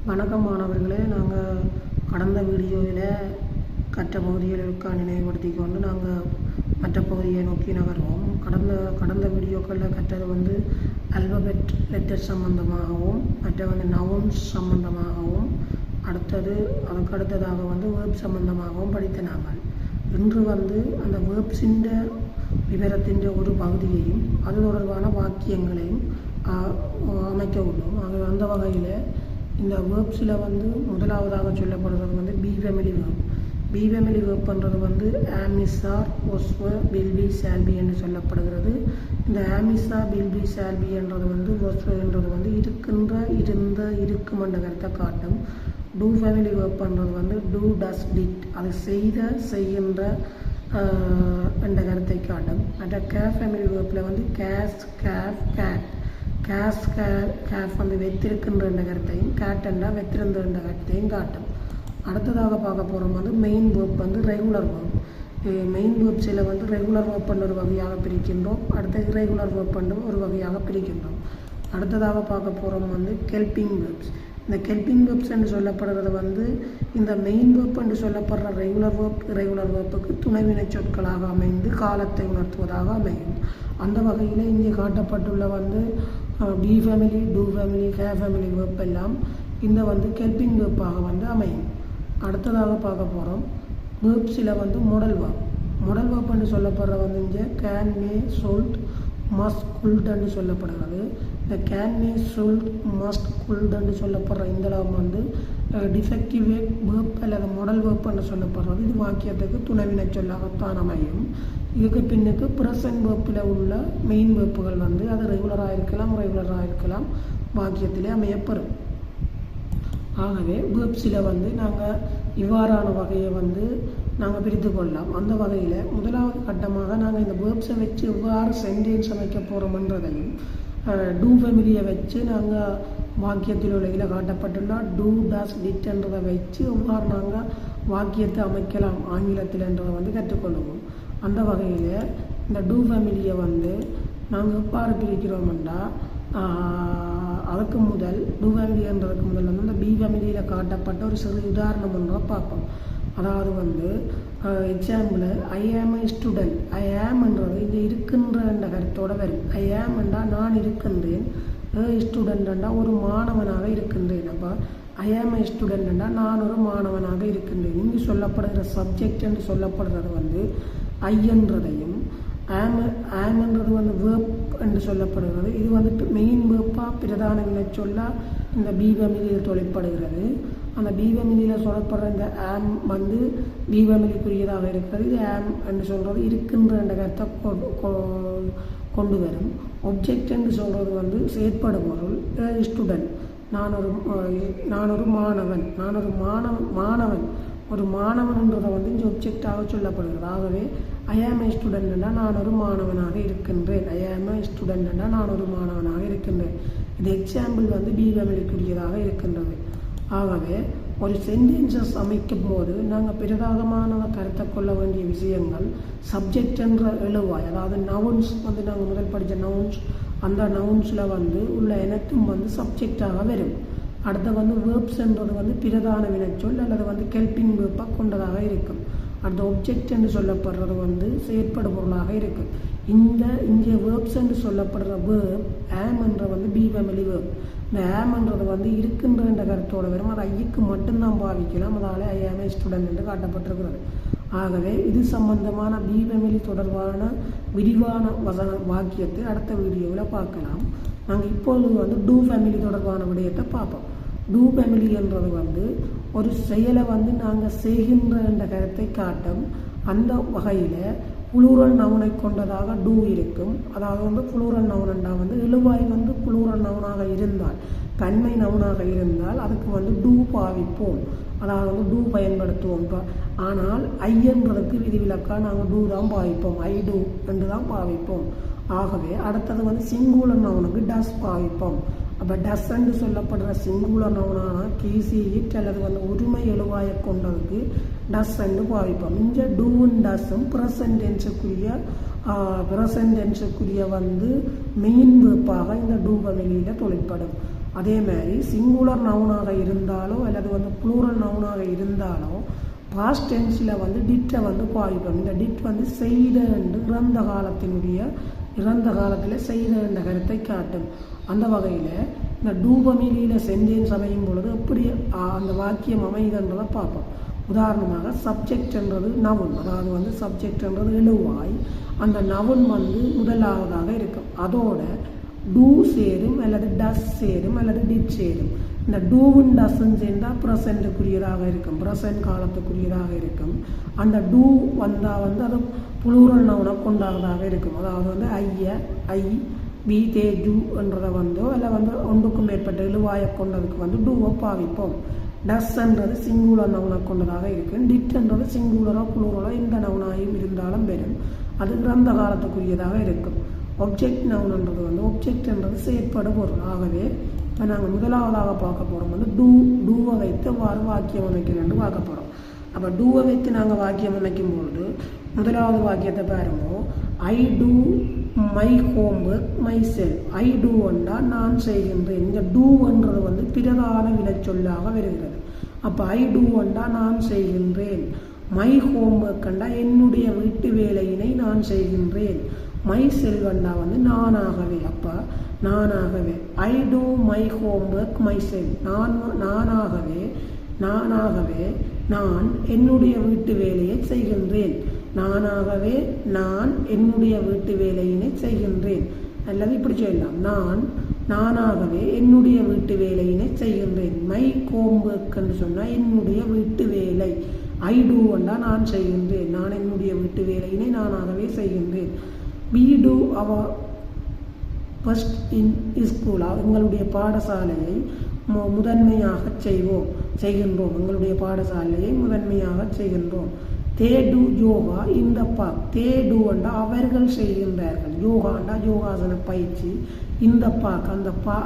வணக்கம் மாணவர்களே, நாங்கள் கடந்த வீடியோவில் கற்ற பகுதிகளுக்காக நினைவுபடுத்தி கொண்டு நாங்கள் மற்ற பகுதியை நோக்கி நகர்வோம். கடந்த வீடியோக்களில் கற்றது அல்பபெட் லெட்டர் சம்பந்தமாகவும் மற்ற நவுன்ஸ் சம்பந்தமாகவும் அதுக்கு அடுத்ததாக வேர்ப் சம்பந்தமாகவும் படித்த நாங்கள் இன்று அந்த வேர்ப்ஸின் விவரத்தின் ஒரு பகுதியையும் அது தொடர்பான வாக்கியங்களையும் அமைக்க உள்ளோம். ஆகவே அந்த வகையில் இந்த வேர்ப்ஸில் முதலாவதாக சொல்லப்படுறது be family verb. Be family verb பண்ணுறது am, is, are, was, were, will be, shall be என்று சொல்லப்படுகிறது. இந்த am, is, are, will be, shall be என்றது வாஸ், வர் என்றது இருக்கின்ற, இருந்த, இருக்கும் என்ற கருத்தை காட்டும். டூ ஃபேமிலி வேர்ப் பண்ணுறது டூ, டஸ், டிட், அது செய்த, செய்கின்ற என்ற கருத்தை காட்டும். மற்ற கேஃப் ஃபேமிலி வேர்ப்பில் கேஸ், கேஃப், கேட். கேஸ், கேஃப் வைத்திருக்கின்ற என்ற கருத்தையும், கேட் என்றால் வைத்திருந்த என்ற கருத்தையும் காட்டும். அடுத்ததாக பார்க்க போகிறோம் main verb regular verb. Main வேர்ப்ஸில் ரெகுலர் வேர்ப் பண்ண ஒரு வகையாக பிரிக்கின்றோம். அடுத்த இரெகுலர் வேர்ப் பண்ண ஒரு வகையாக பிரிக்கின்றோம். அடுத்ததாக பார்க்க போகிறோம் கெல்பிங் வேர்ப்ஸ். இந்த கெல்பிங் வேர்ப்ஸ் என்று சொல்லப்படுறது இந்த மெயின் வேர்ப் என்று சொல்லப்படுற ரெகுலர் வேர்ப் இரெகுலர் வேர்ப்புக்கு துணைவினை சொற்களாக அமைந்து காலத்தை உணர்த்துவதாக அமையும். அந்த வகையில் இங்கே காட்டப்பட்டுள்ள பி ஃபேமிலி, டூ ஃபேமிலி, ஹே ஃபேமிலி வேர்ப் எல்லாம் இந்த கெல்பிங் வேர்ப்பாக அமையும். அடுத்ததாக பார்க்க போகிறோம் வேர்ப்ஸில் மாடல் வேர்ப். மாடல் வேர்ப் என்று சொல்லப்படுற இங்கே கேன், மே, சொல்ட், மஸ்ட், குல்ட் என்று சொல்லப்படுகிறது. இந்த கேன், மே, சொல்ட், மஸ்ட், குல்ட் என்று சொல்லப்படுற இந்த டிஃபெக்டிவ் வேர்ப் அல்லது மாடல் வேர்ப் என்று சொல்லப்படுறது இது வாக்கியத்துக்கு துணைவினை சொல்லாகத்தான் அமையும். இதுக்கு பின்னுக்கு ப்ரெசன்ட் வேர்ப்பில் உள்ள மெயின் வேர்ப்புகள் அது ரெகுலராக இருக்கலாம், ரெகுலராக வாக்கியத்திலே அமையப்பெறும். ஆகவே வேர்ப்ஸில் நாங்கள் இவ்வாறான வகையை நாங்கள் பிரித்து கொள்ளலாம். அந்த வகையில் முதலாவது கட்டமாக நாங்கள் இந்த வேர்ப்ஸை வச்சு எவ்வாறு சென்டென்ஸ் அமைக்க போகிறோம்ன்றதையும் டூ ஃபேமிலியை வச்சு நாங்கள் வாக்கியத்தில் உலகில் காட்டப்பட்டுள்ள டூ, டஸ், டிட் என்றதை வச்சு எவ்வாறு நாங்கள் வாக்கியத்தை அமைக்கலாம் ஆங்கிலத்தில்ன்றதை கற்றுக்கொள்ளுவோம். அந்த வகையில் இந்த டூ ஃபேமிலியை நாங்கள் எவ்வாறு பிரிக்கிறோம்னா அதுக்கு முதல் டூ ஃபேமிலின்றதுக்கு முதல் இந்த பி ஃபேமிலியில் காட்டப்பட்ட ஒரு சிறு உதாரணம் ஒன்றை பார்ப்போம். அதாவது எக்ஸாம்பிள் ஐ ஆம் ஏ ஸ்டூடெண்ட். ஐ ஆம்ன்றது இங்கே இருக்கின்ற என்ற கருத்தோடு வரும். ஐ ஆம் என்றால் நான் இருக்கின்றேன், ஸ்டூடெண்ட் என்றால் ஒரு மாணவனாக இருக்கின்றேன். அப்போ ஐ ஆம் ஏ ஸ்டூடெண்ட் என்றால் நான் ஒரு மாணவனாக இருக்கின்றேன். இங்கு சொல்லப்படுகிற சப்ஜெக்ட் என்று சொல்லப்படுறது ஐ என்றதையும், ஆம்ன்றது வேர்ப் என்று சொல்லப்படுகிறது. இது மெயின் வேர்ப்பாக பிரதான வினை சொல்ல இந்த பி ஃபேமிலியில் தொழிற்படுகிறது. அந்த பி ஃபேமிலியில் சொல்லப்படுற இந்த ஆம் பி ஃபேமிலிக்குரியதாக இருக்கிறது. இது ஆம் என்று சொல்கிறது இருக்கின்ற என்ற கருத்தை கொண்டு வரும். ஒப்ஜெக்ட் என்று சொல்கிறது செயற்படு பொருள். ஸ்டூடெண்ட் நான் ஒரு மாணவன், ஒரு மாணவன்ன்றதை இங்கே ஒப்ஜெக்டாக சொல்லப்படுகிறது. ஆகவே ஐ ஆம் ஏ ஸ்டூடெண்ட் என்றால் நான் ஒரு மாணவனாக இருக்கின்றேன். ஐ ஆம் ஏ ஸ்டூடெண்ட் என்றால் நான் ஒரு மாணவனாக இருக்கின்றேன். இது எக்ஸாம்பிள் பி ஃபேமிலிக்குரியதாக இருக்கின்றது. ஆகவே ஒரு சென்டென்சஸ் அமைக்கும் போது நாங்கள் பிரதாகமான கருத்தை கொள்ள வேண்டிய விஷயங்கள் சப்ஜெக்ட் என்ற எழுவாய், அதாவது நவுன்ஸ் நாங்கள் முதல் படித்த நவுன்ஸ், அந்த நவுன்ஸில் உள்ள அனைத்தும் சப்ஜெக்டாக வரும். அடுத்த வேர்ப்ஸ்ன்றது பிரதான வினைச்சொல் அல்லது கெல்பிங் வேர்ப்பாக கொண்டதாக இருக்கும். அடுத்த ஒப்ஜெக்ட் என்று சொல்லப்படுறது செயற்படு பொருளாக இருக்கும். இங்கே வேர்ப்ஸ் என்று சொல்லப்படுற வேர்ப் ஆம் என்ற பி ஃபேமிலி வேர்ப். இந்த ஆம்ன்றது இருக்கின்ற என்ற கருத்தோடு வரும். அது ஐக்கு மட்டும்தான் பாவிக்கலாம். அதால் ஐ ஆம் ஏ ஸ்டூடெண்ட் என்று காட்டப்பட்டிருக்கிறது. ஆகவே இது சம்பந்தமான பி ஃபேமிலி தொடர்பான விரிவான வாக்கியத்தை அடுத்த வீடியோவில் பார்க்கலாம். நாங்கள் இப்பொழுது டூ ஃபேமிலி தொடர்பான விடயத்தை பார்ப்போம். டூ ஃபேமிலி என்றது ஒரு செயலை நாங்கள் செய்கின்ற என்ற கருத்தை காட்டும். அந்த வகையில் புளூரல் நவுனை கொண்டதாக டூ இருக்கும். அதாவது புளூரல் நவுன் என்றால் எழுவாய் புளூரல் நவுனாக இருந்தால், பன்மை நவுனாக இருந்தால் அதுக்கு டூ பாவிப்போம், அதாவது டூ பயன்படுத்துவோம். இப்போ ஆனால் ஐன்றதுக்கு விதிவிலக்காக நாங்கள் டூ தான் பாவிப்போம், ஐ டூ என்று தான் பாவிப்போம். ஆகவே அடுத்தது சிங்குலர் நவுனுக்கு டஸ் பாவிப்போம். அப்போ டஸ் என்று சொல்லப்படுற சிங்குலர் நவுனான கேசி இட் அல்லது உரிமை எழுவாயை கொண்டதுக்கு டஸ் என்று பாவிப்போம். இங்கே டூவும் டஸ்ஸும் ப்ரெசன்ட் டென்ஸுக்குரிய ப்ரெசன்ட் டென்ஸுக்குரிய வந்து மெயின் வேர்ப்பாக இந்த டூ ஃபேமிலியில் தொழிற்படும். அதே மாதிரி சிங்குலர் நவுனாக இருந்தாலோ அல்லது வந்து ப்ளூரல் நவுனாக இருந்தாலோ பாஸ்ட் டென்ஸில் வந்து டிட்டை வந்து பாவிப்போம். இந்த டிட் வந்து செய்த என்று இறந்த காலத்தில் செய்த என்ற கருத்தை காட்டும். அந்த வகையில் இந்த டூ ஃபேமிலியில் சென்டென்ஸ் அமையும் பொழுது எப்படி அந்த வாக்கியம் அமைதுன்றதை பார்ப்போம். உதாரணமாக சப்ஜெக்ட் என்றது நவுன், அதாவது வந்து சப்ஜெக்ட் என்றது எழுவாய், அந்த நவுன் வந்து முதலாவதாக இருக்கும். அதோட டூ சேரும் அல்லது டஸ் சேரும் அல்லது டிட் சேரும். இந்த டூவும் டஸ்ஸும் சேர்ந்தால் ப்ரெசண்ட்டுக்குரியதாக இருக்கும், ப்ரெசன்ட் காலத்துக்குரியதாக இருக்கும். அந்த டூ வந்தால் வந்து அது புளூரல் நவுனை கொண்டாடுறதாக இருக்கும். அதாவது வந்து ஐ வி தே ஜூ என்றதை வந்தோ இல்லை வந்து ஒன்றுக்கும் மேற்பட்ட எழுவாயை கொண்டதுக்கு வந்து டூவை பாவிப்போம். டஸ்ன்றது சிங்குலர் நவுனை கொண்டதாக இருக்கும். டிட்ன்றது சிங்குலரோ புளூரலோ இந்த நவுனாயும் இருந்தாலும் பெறும். அது இறந்த காலத்துக்குரியதாக இருக்கும். ஒப்ஜெக்ட் நவுன்ன்றது வந்து ஒப்ஜெக்ட்ன்றது செயற்படு பொருள். ஆகவே இப்போ நாங்கள் முதலாவதாக பார்க்க போகிறோம் வந்து டூவை வைத்து வாக்கியம் அமைக்கிறேன்னு பார்க்க போகிறோம். அப்போ டூவை வைத்து நாங்கள் வாக்கியம் அமைக்கும் பொழுது முதலாவது வாக்கியத்தை பாருங்க. I do my homework myself. I do வந்தா நான் செய்கின்றேன். இந்த டூன்றது வந்து பிரதான வினைச்சொல்லாக வருகிறது. அப்போ ஐ டூ வந்தா நான் செய்கின்றேன். மை ஹோம்ஒர்க் கண்டா என்னுடைய வீட்டு வேலையினை நான் செய்கின்றேன். மை செல்வண்டா வந்து நானாகவே. அப்போ நானாகவே ஐ டூ மை ஹோம்ஒர்க் மை செல். நானாகவே நான் என்னுடைய வீட்டு வேலையை செய்கின்றேன். நானாகவே நான் என்னுடைய வீட்டு வேலையினை செய்கின்றேன். அல்லது இப்படி சொல்லலாம், நானாகவே என்னுடைய வீட்டு வேலையினை செய்கின்றேன். மை ஹோம்ஒர்க்னு சொன்னால் என்னுடைய வீட்டு வேலை. ஐ டூ வண்டா நான் செய்கின்றேன். நான் என்னுடைய வீட்டு வேலையினை நானாகவே செய்கின்றேன். we do our first in school. எங்களுடைய பாடசாலையை முதன்மையாக செய்கின்றோம். எங்களுடைய பாடசாலையை முதன்மையாக செய்கின்றோம். they do yoga in the park. they do அண்டா அவர்கள் செய்கின்றார்கள். யோகாண்டா யோகாசன பயிற்சி. இந்த பார்க்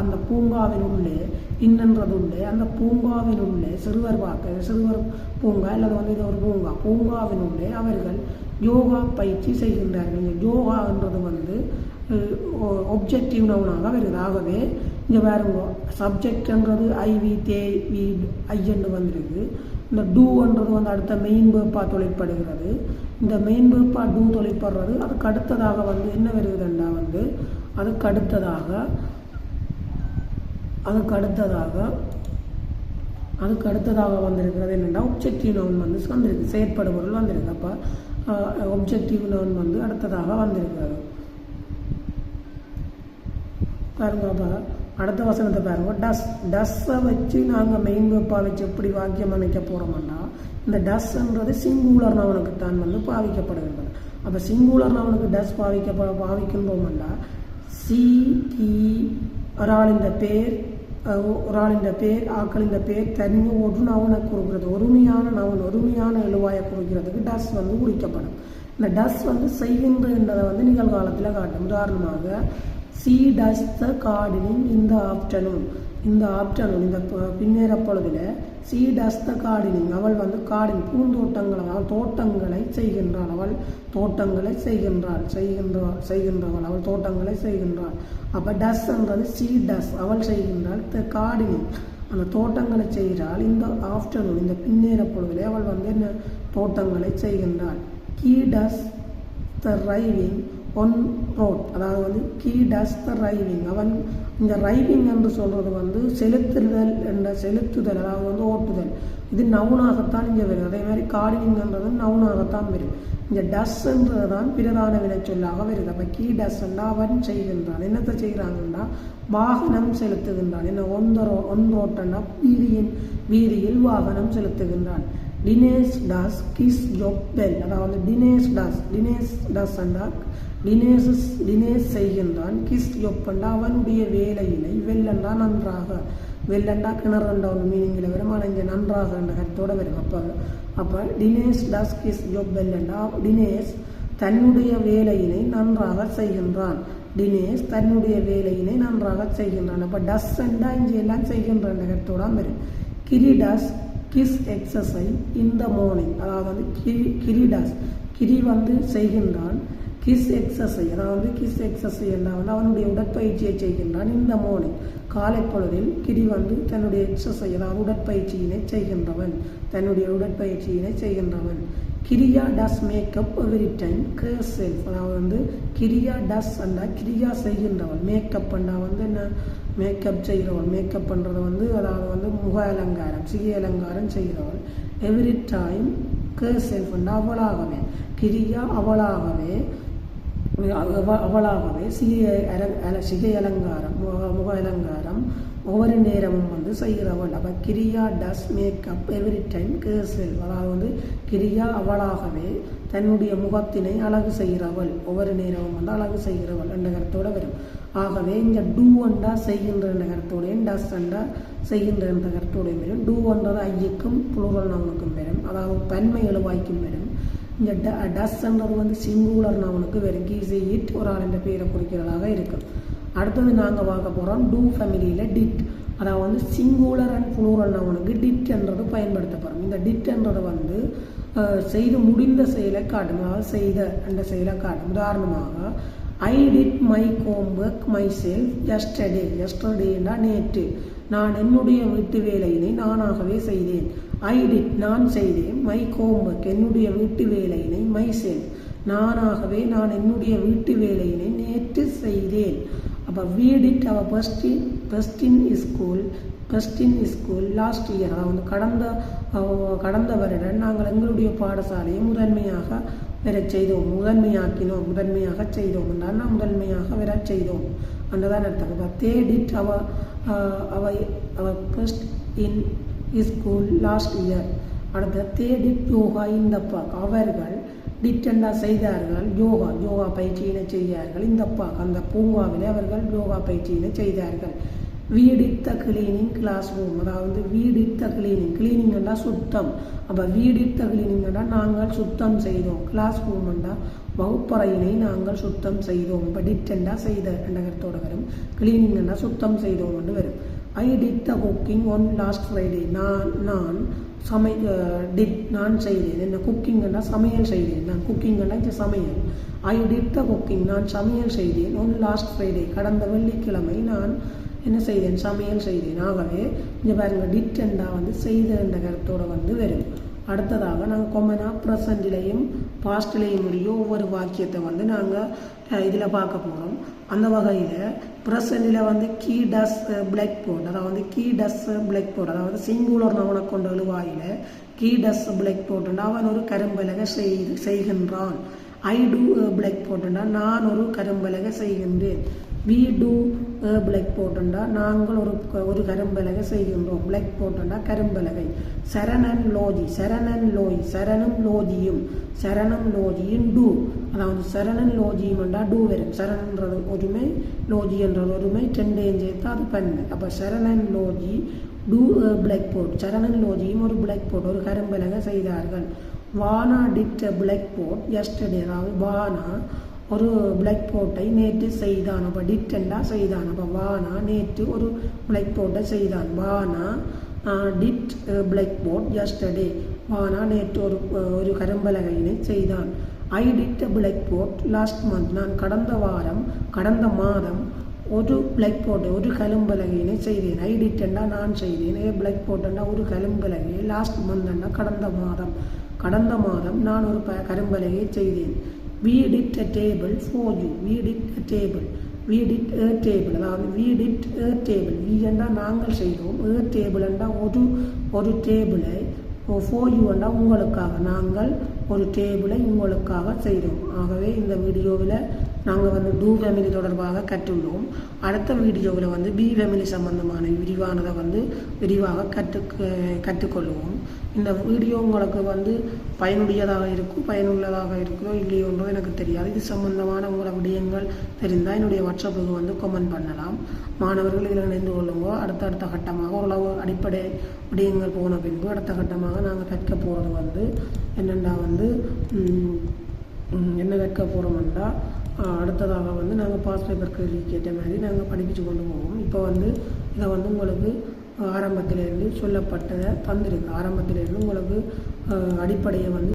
அந்த பூங்காவின் உள்ளே இன்னன்றது உள்ளே அந்த பூங்காவின் உள்ளே சிறுவர் பூங்கா அல்லது வந்து இது ஒரு பூங்காவின் உள்ளே அவர்கள் யோகா பயிற்சி செய்கின்றார்கள். யோகான்றது வந்து ஒப்ஜெக்டிவ் நவுனாக வருது. ஆகவே இங்கே பாருங்க, சப்ஜெக்ட்ன்றது ஐன்னு வந்திருக்கு. இந்த டூன்றது வந்து அடுத்த மெயின் வேர்ப்பா தொழிற்படுகிறது. இந்த மெயின் வேர்ப்பா டூ தொழிற்படுறது. அதுக்கு அடுத்ததாக வந்து என்ன வருதுண்டா வந்து அதுக்கு அடுத்ததாக வந்திருக்கிறது என்னென்னா ஒப்ஜெக்டிவ் நவுன் வந்து வந்திருக்கு, செயற்படு பொருள் வந்திருக்கு. அப்போ ஒப்ஜெக்டிவ் நவுன் வந்து அடுத்ததாக வந்திருக்கிறது. பாருங்க, அப்போ அடுத்த வசனத்தை பாருங்க. டஸ்ஸை வச்சு நாங்கள் மெயின் வேர்ப்பா வச்சு எப்படி வாக்கியம் அமைக்க போகிறோம்னா இந்த டஸ்ன்றது சிங்குலர் நவுனுக்கு தான் வந்து பாவிக்கப்படுகிறது. அப்போ சிங்குலர் நவுனுக்கு டஸ் பாவிக்கின்றோம்னா ஒராளின் பேர் ஆக்களின் பேர் தனியாக ஒரு நவுனை குறிக்கிறது. ஒருமையான எழுவாயை குறிக்கிறதுக்கு டஸ் வந்து குறிக்கப்படும். இந்த டஸ் வந்து செய்கின்றதை வந்து நிகழ்காலத்தில் காட்டும். உதாரணமாக சி டஸ் த கார்டனிங் இந்த ஆஃப்டர்நூன். இந்த பின்னேற பொழுதுல சி டஸ் த கார்டனிங். அவள் வந்து பூந்தோட்டங்கள் தோட்டங்களை செய்கின்றாள். அவள் தோட்டங்களை செய்கின்றவள் அவள் தோட்டங்களை செய்கின்றாள். அப்போ டஸ்ன்றது சி டஸ் அவள் செய்கின்றாள். த கார்டனிங் அந்த தோட்டங்களை செய்கிறாள். இந்த ஆஃப்டர்நூன் இந்த பின்னேற பொழுதுல அவள் வந்து என்ன தோட்டங்களை செய்கின்றாள். கீ டஸ் த ரைவிங் ஒன் ரோட். அதாவது வந்து கீ டஸ் த ரைவிங். அவன் இந்த ரைவிங் என்று சொல்கிறது வந்து செலுத்துதல் அதாவது வந்து ஓட்டுதல். இது நவுனாகத்தான் இங்கே வரும். அதே மாதிரி கார்டனிங்ன்றது நவுனாகத்தான் வரும். இங்கே டஸ்ன்றது தான் பிரதான வினைச்சொல்லாக வருது. அப்போ கீ டஸ்ன்னா அவன் செய்கின்றான். என்னத்தை செய்கிறாங்கன்னா வாகனம் செலுத்துகின்றான். என்ன ஒன்றோட்டன்னா வீதியில் வாகனம் செலுத்துகின்றான். தினேஷ் டஸ் கிஸ் ஜாப் வெல். அதாவது தினேஷ் டஸ் அண்டா தினேஷ் செய்கின்றான். கிஸ் ஜொப்பண்டா அவனுடைய வேலையினை வெள்ளண்டா நன்றாக. வெள்ளண்டா கிணறுண்டா ஒன்று மீனிங்கில் வரும். ஆனால் இங்கே நன்றாக என்ற கருத்தோடு வரும். அப்போ தினேஷ் டஸ் கிஸ் ஜொப் வெள்ளண்டா தினேஷ் தன்னுடைய வேலையினை நன்றாக செய்கின்றான். தினேஷ் தன்னுடைய வேலையினை நன்றாக செய்கின்றான். அப்போ டஸ் அண்டா இங்கே எல்லாம் செய்கின்ற என்ற கருத்தோட வரும். Giri does his exercise in the morning. அதாவது வந்து கிரி வந்து செய்கின்றான். கிஸ் எக்ஸசைஸ், அதாவது கிஸ் எக்ஸசைஸ் என்றால் வந்து அவனுடைய உடற்பயிற்சியை செய்கின்றான். இந்த மார்னிங் காலை பொழுதில் கிரி வந்து தன்னுடைய எக்ஸசைஸ், அதாவது உடற்பயிற்சியினை செய்கின்றவன், தன்னுடைய உடற்பயிற்சியினை செய்கின்றவன். Kriya does makeup every time herself, அதாவது வந்து கிரியா டஸ் அண்டா கிரியா செய்கின்றவள், மேக்கப் அண்டா வந்து என்ன மேக்கப் செய்கிறவள், மேக்கப் பண்ணுறது வந்து அதாவது வந்து முக அலங்காரம் சிகை அலங்காரம் செய்கிறவள். எவ்ரி டைம் ஹர் செல்ஃப் அண்டா அவளாகவே, கிரியா அவளாகவே சிகை அலங்காரம் முக அலங்காரம் ஒவ்வொரு நேரமும் வந்து செய்கிறவள். அப்போ Kriya does makeup every time herself, அதாவது வந்து கிரியா அவளாகவே தன்னுடைய முகத்தினை அழகு செய்கிறவள், ஒவ்வொரு நேரமும் வந்து அழகு செய்கிறவள் என்ற கருத்தோடு வரும். ஆகவே இங்கே டூ அண்டா செய்கின்ற என்ற கருத்தோடையும் டஸ் அண்டா செய்கின்ற என்ற கருத்தோடையும் வரும். டூ என்றது ஐயுக்கும் புளூரல் நவுனுக்கும் வரும், அதாவது பன்மை எழுவாய்க்கும் வரும். இங்கே டஸ்ன்றது வந்து சிங்குலர் நவுனுக்கு வரும், கீசி இட் ஒரு ஆள் என்ற பேரை குறிக்கிறதாக இருக்கும். அடுத்தது நாங்கள் பார்க்க போகிறோம் டூ ஃபேமிலியில் டிட், அதாவது வந்து சிங்குலர் அண்ட் புளூரல் நவுனுக்கு டிட் என்றது பயன்படுத்தப்படும். இந்த டிட் என்றது வந்து செய்து முடிந்த செயலை காட்டும், அதாவது செய்த என்ற செயலை காட்டும். உதாரணமாக I did my homework myself yesterday, எஸ்டர்டேனா நேற்று, நான் என்னுடைய வீட்டு வேலையினை நானாகவே செய்தேன். ஐ டிட் நான் செய்தேன், மை ஹோம்ஒர்க் என்னுடைய வீட்டு வேலையினை, மை செல்ஃப் நானாகவே நான் என்னுடைய வீட்டு வேலையினை நேற்று செய்தேன். அப்போ we did our best in school last year, அதாவது கடந்த வருடம் நாங்கள் எங்களுடைய பாடசாலையை முதன்மையாக வர செய்தோம், முதன்மையாக செய்தோம் என்றால் நான் முதன்மையாக வர செய்தோம் என்றதான் அர்த்தம். அப்போ they did our best in school last year. அடுத்த they did yoga in the park, அவர்கள் டிட்டெண்டா செய்தார்கள் யோகா பயிற்சியினை செய்தார்கள். இந்த அந்த பூங்காவிலே அவர்கள் யோகா பயிற்சியினை செய்தார்கள். வீடித்த கிளீனிங் கிளாஸ் ரூம், அதாவது வீடித்த கிளீனிங் என்றால் சுத்தம். அப்போ வீடித்த கிளீனிங் என்றால் நாங்கள் சுத்தம் செய்தோம், கிளாஸ் ரூம் என்றால் வகுப்பறையினை நாங்கள் சுத்தம் செய்தோம். இப்போ டிட்டெண்டா செய்த என்ற கருத்தோடு வரும், கிளீனிங் என்றால் சுத்தம் செய்தோம் என்று வரும். I did the cooking one last Friday, நான் நான் செய்தேன், என்ன குக்கிங்னா சமையல் செய்தேன், நான் குக்கிங்னா இந்த சமையல். ஐ டிட் த குக்கிங் நான் சமையல் செய்தேன் ஒன் லாஸ்ட் ஃப்ரைடே கடந்த வெள்ளிக்கிழமை நான் என்ன செய்தேன் சமையல் செய்தேன். ஆகவே இங்கே பாருங்கள் டிட்டெண்டா வந்து செய்த என்ற கருத்தோடு வந்து வரும். அடுத்ததாக நாங்கள் கொமனா ப்ரெசண்டிலையும் பாஸ்ட்லேயும் உடைய ஒவ்வொரு வாக்கியத்தை வந்து நாங்கள் இதில் பார்க்க போகிறோம். அந்த வகையில் ப்ரெசண்டில் வந்து கீ டஸ் பிளாக் போர்ட், அதாவது வந்து கீ டஸ் பிளாக் போர்ட், அதாவது சிங்குலர் நவனை கொண்ட எழுவாயில் கீ டஸ் பிளாக் போர்ட்டுன்னா அவன் ஒரு கரும்பலகை செய்கின்றான். ஐ டூ பிளாக் போர்ட்டுன்னா நான் ஒரு கரும்பலகை செய்கின்றேன். வி டூ பிளாக் போர்ட்டுண்டா நாங்கள் ஒரு கரும்பலகை செய்கின்றோம். பிளாக் போர்ட்டுண்டா கரும்பலகை. சரணன் லோஜியும் டூ, அதாவது சரணன் லோஜியும்ண்டா டூ வரும். சரணன்றது ஒருமை, லோஜி என்றது ஒருமை, ரெண்டையும் சேர்த்து அது பண்ணு. அப்போ சரணன் லோஜி டூ பிளாக் போர்ட், சரணன் லோஜியும் ஒரு பிளாக் போர்ட் ஒரு கரும்பலகை செய்தார்கள். வானா டிட் பிளாக் போர்ட் எஸ்டர்டே, அதாவது வானா ஒரு பிளாக் போர்ட்டை நேற்று செய்தான். அப்போ டிட்டெண்டா செய்தான். அப்போ வானா நேற்று ஒரு பிளாக் போர்ட்டை செய்தான். வானா டிட் பிளாக் போர்ட் எஸ்டர்டே, வானா நேற்று ஒரு கரும்பலகையினை செய்தான். I did blackboard last month, நான் கடந்த மாதம் ஒரு பிளாக் போர்ட்டை ஒரு கரும்பலகையினை செய்தேன். ஐ டிட்டெண்டா நான் செய்தேன், பிளாக் போர்ட்டண்டா ஒரு கரும்பலகையை, லாஸ்ட் மந்த்ண்டா கடந்த மாதம் நான் ஒரு கரும்பலகையை செய்தேன். We did a table for you. We did a table, அதாவது we did a table. we என்றா நாங்கள் செய்தோம், a table என்றா ஒரு டேபிளை, for you என்றா உங்களுக்காக, நாங்கள் ஒரு டேபிளை உங்களுக்காக செய்தோம். ஆகவே இந்த வீடியோவில் நாங்கள் வந்து டூ ஃபேமிலி தொடர்பாக கற்றுள்ளோம். அடுத்த வீடியோவில் வந்து பி ஃபேமிலி சம்பந்தமான விரிவானதை வந்து விரிவாக கற்றுக்கொள்வோம். இந்த வீடியோ உங்களுக்கு வந்து பயனுள்ளதாக இருக்குதோ இல்லையோன்றோ எனக்கு தெரியாது. இது சம்பந்தமான உங்களோட விடயங்கள் தெரிந்தால் என்னுடைய வாட்ஸ்அப்புக்கு வந்து கமெண்ட் பண்ணலாம். மாணவர்கள் இதில் இணைந்து கொள்ளுங்கோ. அடுத்த கட்டமாக ஓரளவு அடிப்படை விடயங்கள் போன பின்பு அடுத்த கட்டமாக நாங்கள் கற்க போகிறது வந்து என்னென்னா வந்து என்ன கற்க போகிறோம்னா அடுத்ததாக வந்து நாங்கள் பாஸ் பேப்பர் கேள்வி கேட்ட மாதிரி நாங்கள் படிப்பிச்சு கொண்டு போவோம். இப்போ வந்து இதை வந்து உங்களுக்கு ஆரம்பத்திலேருந்து சொல்லப்பட்டதை தந்திருக்கு. ஆரம்பத்திலேருந்து உங்களுக்கு அடிப்படையை வந்து